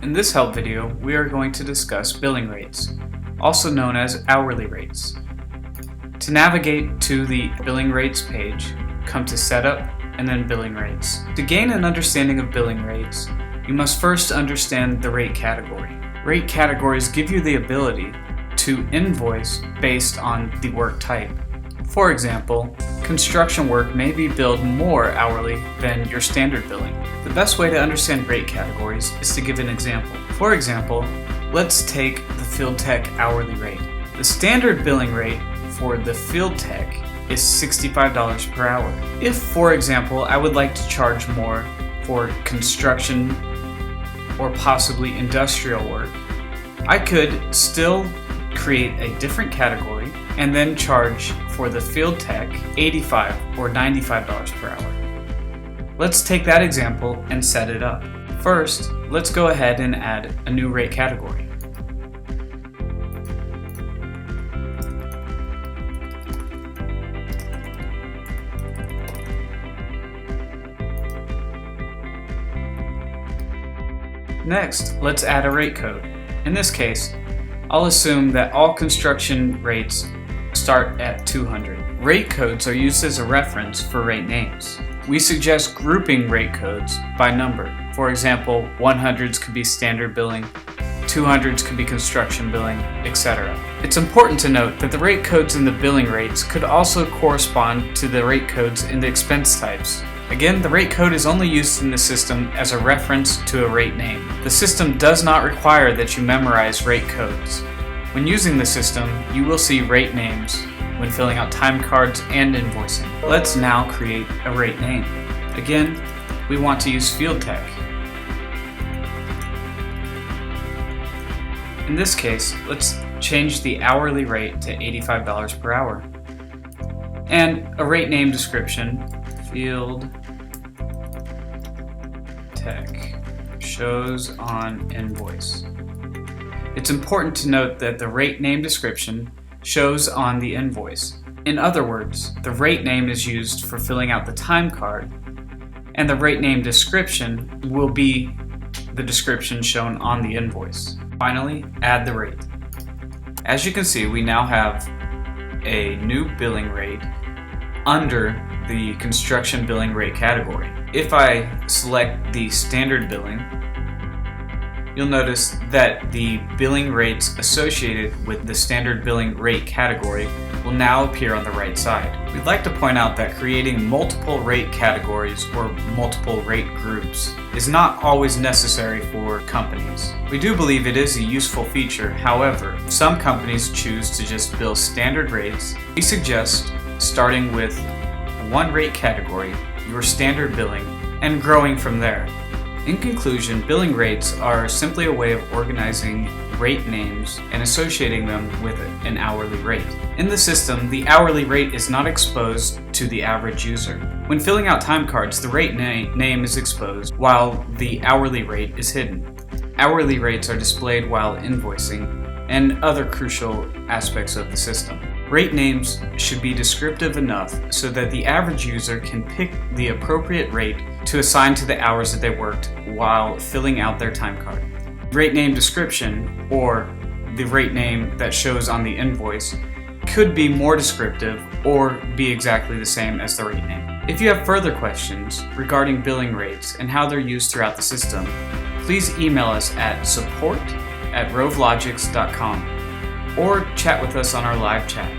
In this help video, we are going to discuss billing rates, also known as hourly rates. To navigate to the billing rates page, come to Setup and then Billing Rates. To gain an understanding of billing rates, you must first understand the rate category. Rate categories give you the ability to invoice based on the work type. For example, construction work may be billed more hourly than your standard billing. The best way to understand rate categories is to give an example. For example, let's take the field tech hourly rate. The standard billing rate for the field tech is $65 per hour. If, for example, I would like to charge more for construction or possibly industrial work, I could still create a different category and then charge for the field tech $85 or $95 per hour. Let's take that example and set it up. First, let's go ahead and add a new rate category. Next, let's add a rate code. In this case, I'll assume that all construction rates start at 200. Rate codes are used as a reference for rate names. We suggest grouping rate codes by number. For example, 100s could be standard billing, 200s could be construction billing, etc. It's important to note that the rate codes in the billing rates could also correspond to the rate codes in the expense types. Again, the rate code is only used in the system as a reference to a rate name. The system does not require that you memorize rate codes. When using the system, you will see rate names when filling out time cards and invoicing. Let's now create a rate name. Again, we want to use field tech. In this case, let's change the hourly rate to $85 per hour. And a rate name description, field tech, shows on invoice. It's important to note that the rate name description shows on the invoice. In other words, the rate name is used for filling out the time card, and the rate name description will be the description shown on the invoice. Finally, add the rate. As you can see, we now have a new billing rate under the construction billing rate category. If I select the standard billing, you'll notice that the billing rates associated with the standard billing rate category will now appear on the right side. We'd like to point out that creating multiple rate categories or multiple rate groups is not always necessary for companies. We do believe it is a useful feature. However, some companies choose to just bill standard rates. We suggest starting with one rate category, your standard billing, and growing from there. In conclusion, billing rates are simply a way of organizing rate names and associating them with an hourly rate. In the system, the hourly rate is not exposed to the average user. When filling out time cards, the rate name is exposed while the hourly rate is hidden. Hourly rates are displayed while invoicing and other crucial aspects of the system. Rate names should be descriptive enough so that the average user can pick the appropriate rate to assign to the hours that they worked while filling out their time card. Rate name description, or the rate name that shows on the invoice, could be more descriptive or be exactly the same as the rate name. If you have further questions regarding billing rates and how they're used throughout the system, please email us at support@rovelogix.com or chat with us on our live chat.